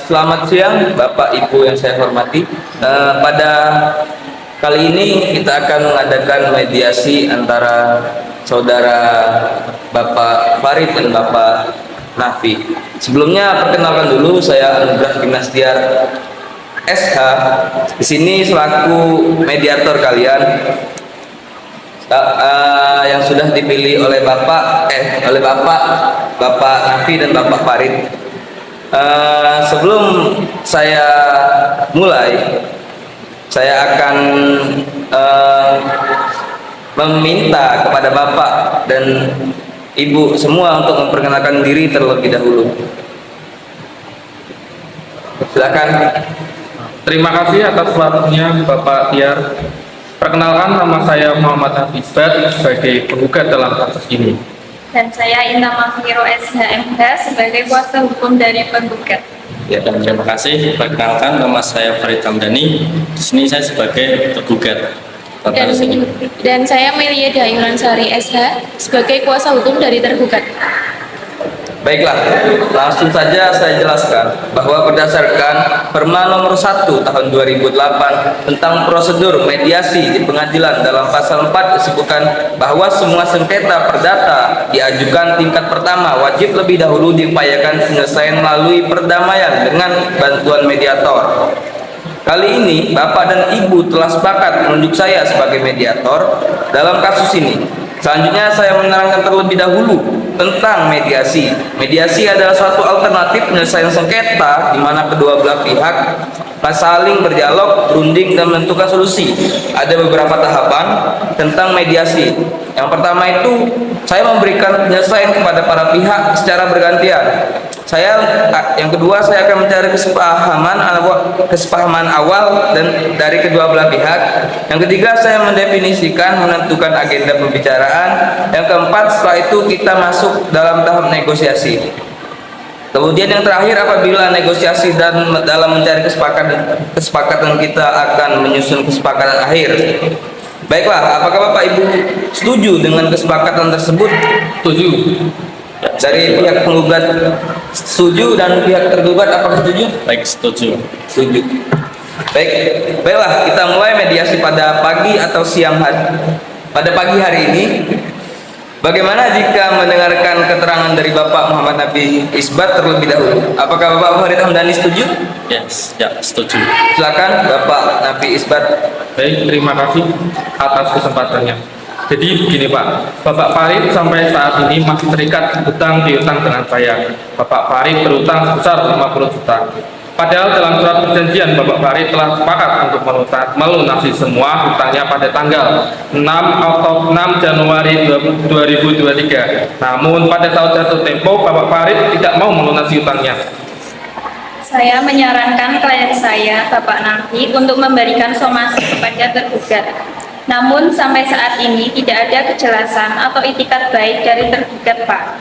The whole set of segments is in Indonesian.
Selamat siang Bapak Ibu yang saya hormati. Pada kali ini kita akan mengadakan mediasi antara saudara Bapak Farid dan Bapak Nafi. Sebelumnya perkenalkan dulu, saya Anugrah Gimnastiar SH. Di sini selaku mediator kalian yang sudah dipilih oleh Bapak Nafi dan Bapak Farid. Sebelum saya mulai, saya akan meminta kepada Bapak dan Ibu semua untuk memperkenalkan diri terlebih dahulu. Silakan. Terima kasih atas waktunya Bapak Tiar. Perkenalkan, nama saya Muhammad Hafizat sebagai penggugat dalam kasus ini. Dan saya Indah Mahfiro SHMH sebagai kuasa hukum dari penggugat. Ya, dan terima kasih. Perkenalkan, nama saya Farid Hamdani. Di sini saya sebagai tergugat. Dan saya Melia Dayunan Sari SH sebagai kuasa hukum dari tergugat. Baiklah, langsung saja saya jelaskan bahwa berdasarkan Perma nomor 1 tahun 2008 tentang prosedur mediasi di pengadilan, dalam pasal 4 disebutkan bahwa semua sengketa perdata diajukan tingkat pertama wajib lebih dahulu diupayakan penyelesaian melalui perdamaian dengan bantuan mediator. Kali ini Bapak dan Ibu telah sepakat menunjuk saya sebagai mediator dalam kasus ini. Selanjutnya saya menerangkan terlebih dahulu tentang mediasi. Mediasi adalah suatu alternatif penyelesaian sengketa di mana kedua belah pihak saling berdialog, berunding, dan menentukan solusi. Ada beberapa tahapan tentang mediasi. Yang pertama itu, saya memberikan penyelesaian kepada para pihak secara bergantian. Yang kedua, saya akan mencari kesepahaman awal dan dari kedua belah pihak. Yang ketiga, saya mendefinisikan, menentukan agenda pembicaraan. Yang keempat, setelah itu kita masuk dalam tahap negosiasi. Kemudian yang terakhir, apabila negosiasi dan dalam mencari kesepakatan kita akan menyusun kesepakatan akhir. Baiklah, apakah Bapak Ibu setuju dengan kesepakatan tersebut? Setuju. Dari pihak penggugat setuju dan pihak tergugat apakah setuju? Baik, setuju. Setuju. Baiklah, kita mulai mediasi pada pagi atau siang hari. Pada pagi hari ini, bagaimana jika mendengarkan keterangan dari Bapak Muhammad Nafi Isbat terlebih dahulu? Apakah Bapak Farid Hamdani setuju? Yes, ya, setuju. Silakan Bapak Nafi Isbat. Baik, terima kasih atas kesempatannya. Jadi begini Pak, Bapak Farid sampai saat ini masih terikat hutang piutang dengan saya. Bapak Farid berutang sebesar 50 juta. Padahal dalam surat perjanjian Bapak Farid telah sepakat untuk melunasi semua hutangnya pada tanggal 6 Januari 2023. Namun pada saat jatuh tempo Bapak Farid tidak mau melunasi hutangnya. Saya menyarankan klien saya, Bapak Nafi, untuk memberikan somasi kepada tergugat. Namun sampai saat ini tidak ada kejelasan atau itikat baik dari tergugat, Pak.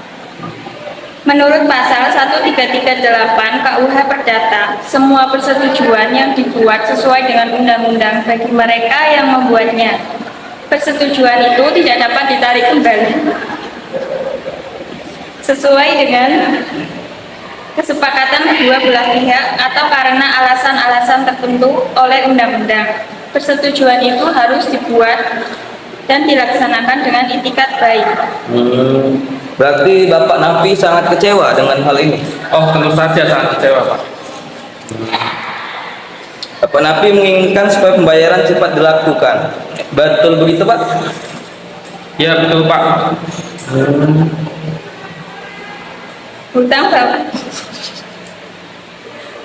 Menurut pasal 1338 KUH Perdata, semua persetujuan yang dibuat sesuai dengan undang-undang bagi mereka yang membuatnya. Persetujuan itu tidak dapat ditarik kembali sesuai dengan kesepakatan kedua belah pihak atau karena alasan-alasan tertentu oleh undang-undang. Persetujuan itu harus dibuat dan dilaksanakan dengan itikat baik. Berarti Bapak Nafi sangat kecewa dengan hal ini. Oh, tentu saja sangat kecewa Pak. Bapak Nafi menginginkan supaya pembayaran cepat dilakukan. Betul begitu Pak? Ya betul Pak.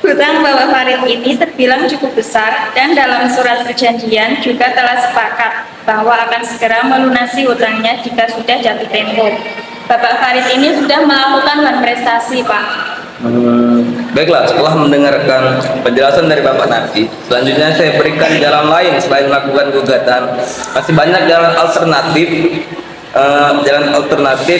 Hutang Bapak Farid ini terbilang cukup besar dan dalam surat perjanjian juga telah sepakat bahwa akan segera melunasi hutangnya jika sudah jatuh tempo. Bapak Farid ini sudah melakukan prestasi, Pak. Baiklah, setelah mendengarkan penjelasan dari Bapak Nafi, selanjutnya saya berikan jalan lain selain melakukan gugatan. Masih banyak jalan alternatif, jalan alternatif.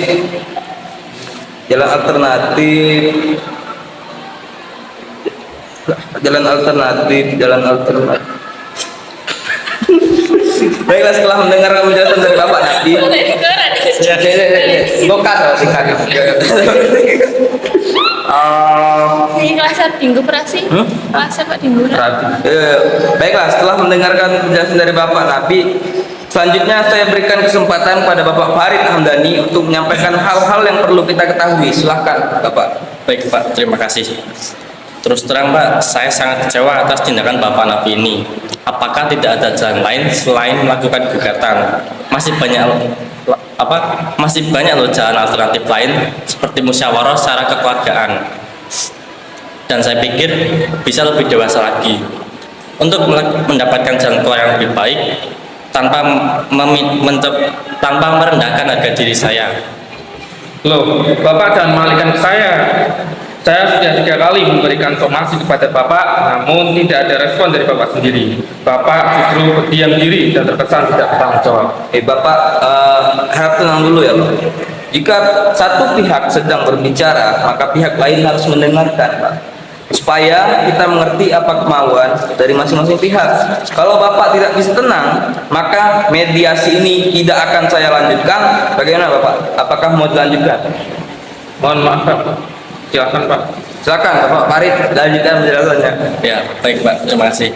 Baiklah, setelah mendengar penjelasan dari Bapak Nafi, Bukan, singkat. Ini kelas minggu berasi? Kelas apa minggu? Berarti. Baiklah, setelah mendengarkan penjelasan dari Bapak Nafi, selanjutnya saya berikan kesempatan pada Bapak Farid Hamdani untuk menyampaikan hal-hal yang perlu kita ketahui. Silahkan, Bapak. Baik Pak, terima kasih. Terus terang Pak, saya sangat kecewa atas tindakan Bapak Nafi ini. Apakah tidak ada jalan lain selain melakukan gugatan? Masih banyak loh jalan alternatif lain seperti musyawarah secara kekeluargaan. Dan saya pikir bisa lebih dewasa lagi untuk mendapatkan jalan keluar yang lebih baik tanpa tanpa merendahkan harga diri saya. Loh, Bapak jangan malingkan ke saya. Saya sudah 3 kali memberikan somasi kepada Bapak, namun tidak ada respon dari Bapak sendiri. Bapak justru berdiam diri dan terkesan tidak bertanggung jawab. Bapak harap tenang dulu ya, Pak. Jika satu pihak sedang berbicara, maka pihak lain harus mendengarkan, Pak. Supaya kita mengerti apa kemauan dari masing-masing pihak. Kalau Bapak tidak bisa tenang, maka mediasi ini tidak akan saya lanjutkan. Bagaimana Bapak? Apakah mau dilanjutkan? Mohon maaf Pak. Silakan Pak. Silakan Bapak Farid, lanjutkan penjelasannya. Ya, baik Pak, terima kasih.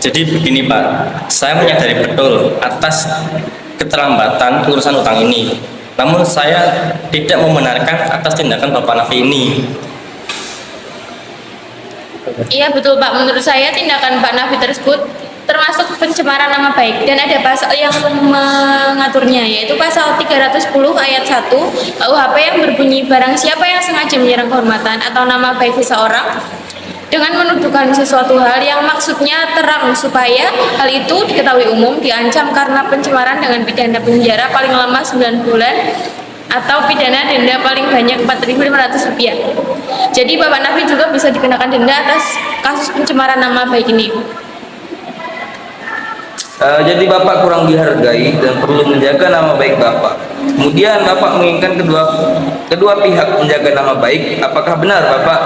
Jadi begini Pak, saya menyadari betul atas keterlambatan urusan utang ini. Namun saya tidak membenarkan atas tindakan Bapak Nafi ini. Iya betul Pak, menurut saya tindakan Pak Nafi tersebut termasuk pencemaran nama baik dan ada pasal yang mengaturnya, yaitu pasal 310 ayat 1 KUHP yang berbunyi barang siapa yang sengaja menyerang kehormatan atau nama baik seseorang dengan menuduhkan sesuatu hal yang maksudnya terang supaya hal itu diketahui umum diancam karena pencemaran dengan pidana penjara paling lama 9 bulan atau pidana denda paling banyak Rp4.500. Jadi Bapak Nafi juga bisa dikenakan denda atas kasus pencemaran nama baik ini. Jadi Bapak kurang dihargai dan perlu menjaga nama baik Bapak. Kemudian Bapak menginginkan kedua pihak menjaga nama baik. Apakah benar Bapak?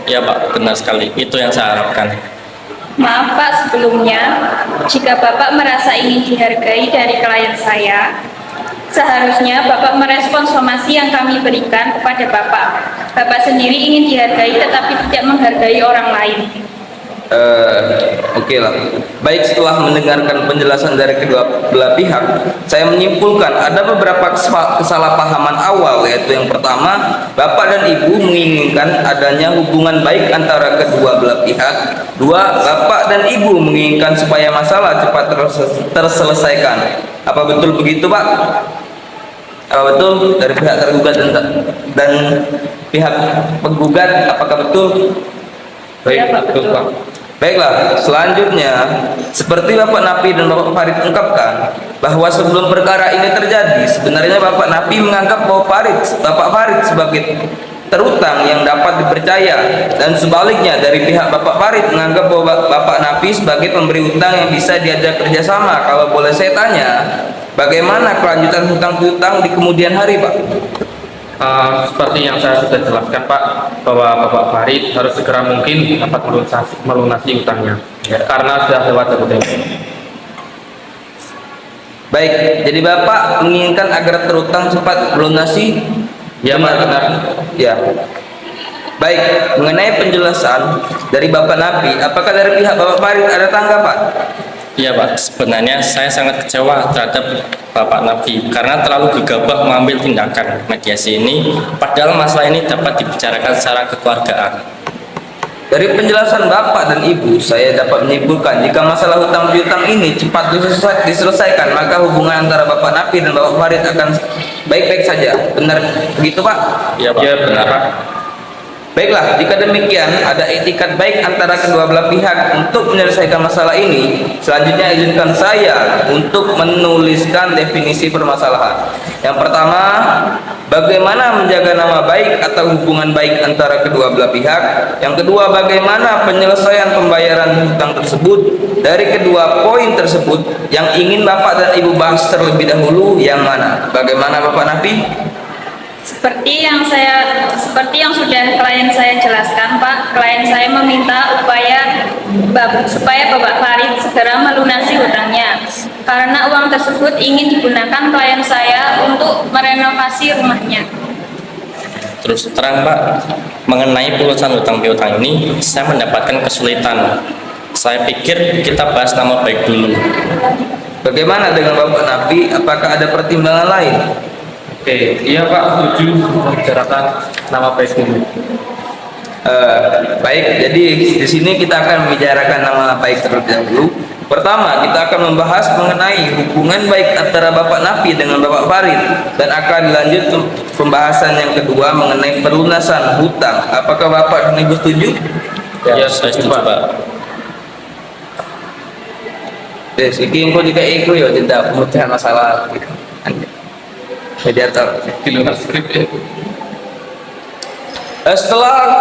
Ya Pak, benar sekali. Itu yang saya harapkan. Maaf Pak sebelumnya, jika Bapak merasa ingin dihargai dari klien saya, seharusnya Bapak merespon somasi yang kami berikan kepada Bapak. Bapak sendiri ingin dihargai tetapi tidak menghargai orang lain. Oke lah. Baik, setelah mendengarkan penjelasan dari kedua belah pihak, saya menyimpulkan ada beberapa kesalahpahaman awal, yaitu yang pertama, Bapak dan Ibu menginginkan adanya hubungan baik antara kedua belah pihak. Dua, Bapak dan Ibu menginginkan supaya masalah cepat terselesaikan. Apa betul begitu, Pak? Apa betul dari pihak tergugat dan pihak penggugat? Apakah betul? Baik, betul Pak. Baiklah, selanjutnya seperti Bapak Nafi dan Bapak Farid ungkapkan bahwa sebelum perkara ini terjadi, sebenarnya Bapak Nafi menganggap Bapak Farid sebagai terutang yang dapat dipercaya, dan sebaliknya dari pihak Bapak Farid menganggap bahwa Bapak Nafi sebagai pemberi utang yang bisa diajak kerjasama. Kalau boleh saya tanya, bagaimana kelanjutan hutang piutang di kemudian hari, Pak? Seperti yang saya sudah jelaskan Pak, bahwa Bapak Farid harus segera mungkin dapat melunasi utangnya, karena sudah lewat jatuh tempo. Baik, jadi Bapak menginginkan agar terutang cepat melunasi? Ya Pak, benar. Ya. Baik, mengenai penjelasan dari Bapak Nafi, apakah dari pihak Bapak Farid ada tanggapan? Iya Pak, sebenarnya saya sangat kecewa terhadap Bapak Nafi karena terlalu gegabah mengambil tindakan mediasi ini, padahal masalah ini dapat dibicarakan secara kekeluargaan. Dari penjelasan Bapak dan Ibu, saya dapat menyimpulkan jika masalah hutang piutang ini cepat diselesaikan, maka hubungan antara Bapak Nafi dan Bapak Farid akan baik-baik saja. Benar begitu, Pak? Iya Pak, Ya benar Pak. Baiklah, jika demikian ada etikat baik antara kedua belah pihak untuk menyelesaikan masalah ini, selanjutnya izinkan saya untuk menuliskan definisi permasalahan. Yang pertama, bagaimana menjaga nama baik atau hubungan baik antara kedua belah pihak. Yang kedua, bagaimana penyelesaian pembayaran hutang tersebut. Dari kedua poin tersebut, yang ingin Bapak dan Ibu bahas terlebih dahulu yang mana? Bagaimana Bapak Nafi? Seperti yang sudah klien saya jelaskan, Pak, klien saya meminta supaya Bapak Farid segera melunasi hutangnya. karena uang tersebut ingin digunakan klien saya untuk merenovasi rumahnya. Terus terang Pak, mengenai pelunasan hutang piutang ini, saya mendapatkan kesulitan. Saya pikir kita bahas nama baik dulu. Bagaimana dengan Bapak Nafi? Apakah ada pertimbangan lain? Oke, iya Pak, setuju membicarakan nama baik dulu. Baik, jadi di sini kita akan membicarakan nama baik terlebih dahulu. Pertama, kita akan membahas mengenai hubungan baik antara Bapak Nafi dengan Bapak Farid, dan akan dilanjut pembahasan yang kedua mengenai pelunasan hutang. Apakah Bapak dan Ibu setuju? Ya, Saya setuju, setuju Pak. Pak. Yes, ini engkau juga ikut ya, tidak pemecahan masalah mediator. Di luar skrip ya. Setelah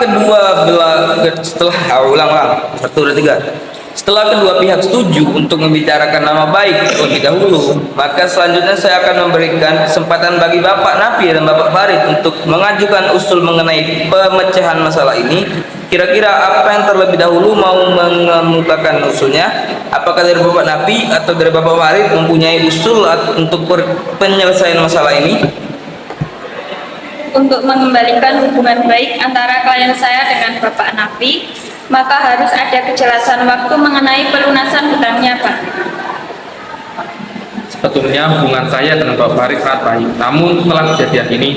kedua pihak setuju untuk membicarakan nama baik terlebih dahulu, maka selanjutnya saya akan memberikan kesempatan bagi Bapak Nafi dan Bapak Farid untuk mengajukan usul mengenai pemecahan masalah ini. Kira-kira apa yang terlebih dahulu mau mengemukakan usulnya? Apakah dari Bapak Nafi atau dari Bapak Farid mempunyai usul untuk penyelesaian masalah ini? Untuk mengembalikan hubungan baik antara klien saya dengan Bapak Nafi, maka harus ada kejelasan waktu mengenai pelunasan hutangnya, Pak. Sebetulnya hubungan saya dengan Bapak Farid sangat baik. Namun setelah kejadian ini,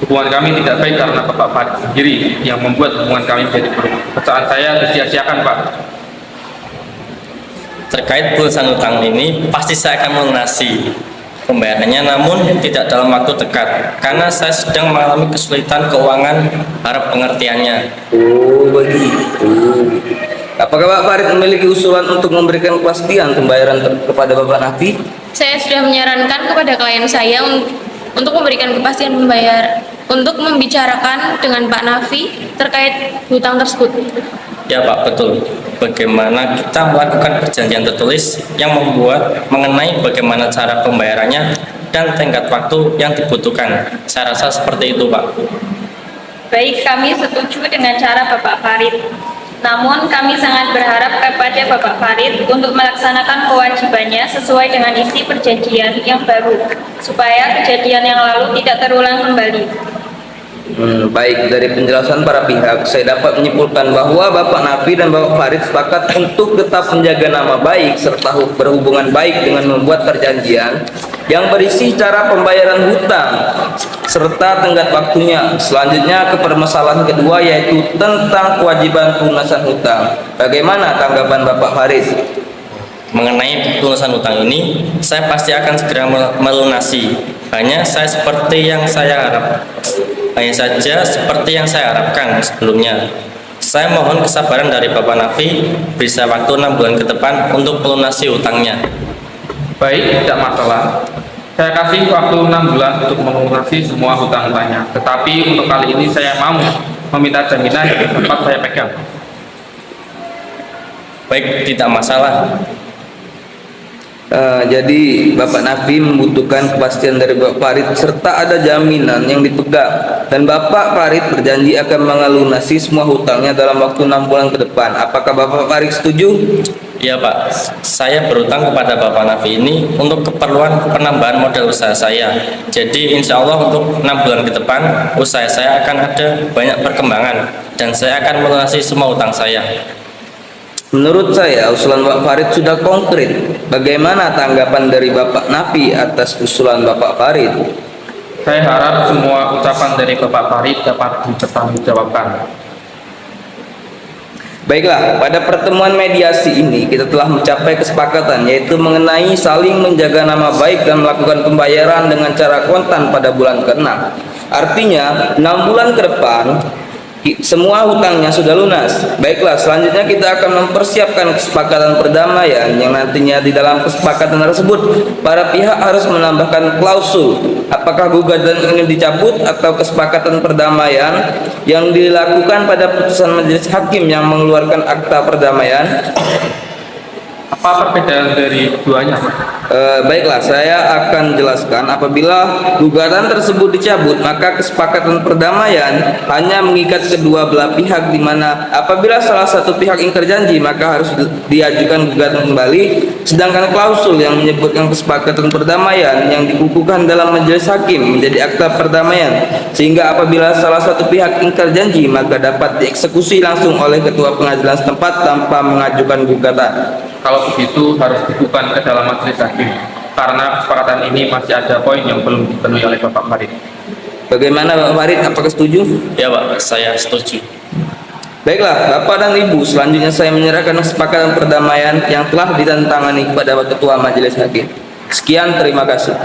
hubungan kami tidak baik karena Bapak Farid sendiri yang membuat hubungan kami menjadi buruk. Pekerjaan saya disia-siakan, Pak. Terkait pelunasan hutang ini, pasti saya akan melunasi pembayarannya, namun tidak dalam waktu dekat karena saya sedang mengalami kesulitan keuangan. Harap pengertiannya. Oh, begitu. Apakah Bapak Farid memiliki usulan untuk memberikan kepastian pembayaran kepada Bapak Nafi? Saya sudah menyarankan kepada klien saya untuk memberikan kepastian pembayar, untuk membicarakan dengan Pak Nafi terkait hutang tersebut. Ya Pak, betul. Bagaimana kita melakukan perjanjian tertulis yang membuat mengenai bagaimana cara pembayarannya dan tenggat waktu yang dibutuhkan. Saya rasa seperti itu Pak. Baik, kami setuju dengan cara Bapak Farid. Namun kami sangat berharap kepada Bapak Farid untuk melaksanakan kewajibannya sesuai dengan isi perjanjian yang baru, supaya kejadian yang lalu tidak terulang kembali. Baik, dari penjelasan para pihak, saya dapat menyimpulkan bahwa Bapak Nafi dan Bapak Farid sepakat untuk tetap menjaga nama baik serta berhubungan baik dengan membuat perjanjian yang berisi cara pembayaran hutang serta tenggat waktunya. Selanjutnya ke permasalahan kedua, yaitu tentang kewajiban pelunasan hutang. Bagaimana tanggapan Bapak Farid? Mengenai pelunasan hutang ini, saya pasti akan segera melunasi. Hanya saja seperti yang saya harapkan sebelumnya. Saya mohon kesabaran dari Bapak Nafi, bisa waktu 6 bulan ke depan untuk melunasi hutangnya. Baik, tidak masalah. Saya kasih waktu 6 bulan untuk melunasi semua hutang-hutangnya. Tetapi untuk kali ini saya mau meminta jaminan yang dapat saya pegang. Baik, tidak masalah. Jadi Bapak Nafi membutuhkan kepastian dari Bapak Farid serta ada jaminan yang dipegang, dan Bapak Farid berjanji akan melunasi semua hutangnya dalam waktu 6 bulan ke depan. Apakah Bapak Farid setuju? Iya Pak, saya berutang kepada Bapak Nafi ini untuk keperluan penambahan modal usaha saya. Jadi insya Allah untuk 6 bulan ke depan usaha saya akan ada banyak perkembangan dan saya akan melunasi semua hutang saya. Menurut saya usulan Bapak Farid sudah konkret. Bagaimana tanggapan dari Bapak Nafi atas usulan Bapak Farid? Saya harap semua ucapan dari Bapak Farid dapat dipertanggungjawabkan. Baiklah, pada pertemuan mediasi ini kita telah mencapai kesepakatan, yaitu mengenai saling menjaga nama baik dan melakukan pembayaran dengan cara kontan pada bulan ke-6. Artinya 6 bulan ke depan semua hutangnya sudah lunas. Baiklah, selanjutnya kita akan mempersiapkan kesepakatan perdamaian yang nantinya di dalam kesepakatan tersebut para pihak harus menambahkan klausul apakah gugatan ini dicabut atau kesepakatan perdamaian yang dilakukan pada putusan majelis hakim yang mengeluarkan akta perdamaian Apa perbedaan dari keduanya, Pak? Baiklah, saya akan jelaskan. Apabila gugatan tersebut dicabut, maka kesepakatan perdamaian hanya mengikat kedua belah pihak, di mana apabila salah satu pihak ingkar janji, maka harus diajukan gugatan kembali. Sedangkan klausul yang menyebutkan kesepakatan perdamaian yang dikukuhkan dalam majelis hakim menjadi akta perdamaian, sehingga apabila salah satu pihak ingkar janji, maka dapat dieksekusi langsung oleh ketua pengadilan setempat tanpa mengajukan gugatan. Kalau begitu harus dibuka ke dalam majelis hakim, karena kesepakatan ini masih ada poin yang belum dipenuhi oleh Bapak Farid. Bagaimana Bapak Farid? Apakah setuju? Ya Pak, saya setuju. Baiklah, Bapak dan Ibu, selanjutnya saya menyerahkan kesepakatan perdamaian yang telah ditandatangani kepada Ketua Majelis Hakim. Sekian, terima kasih.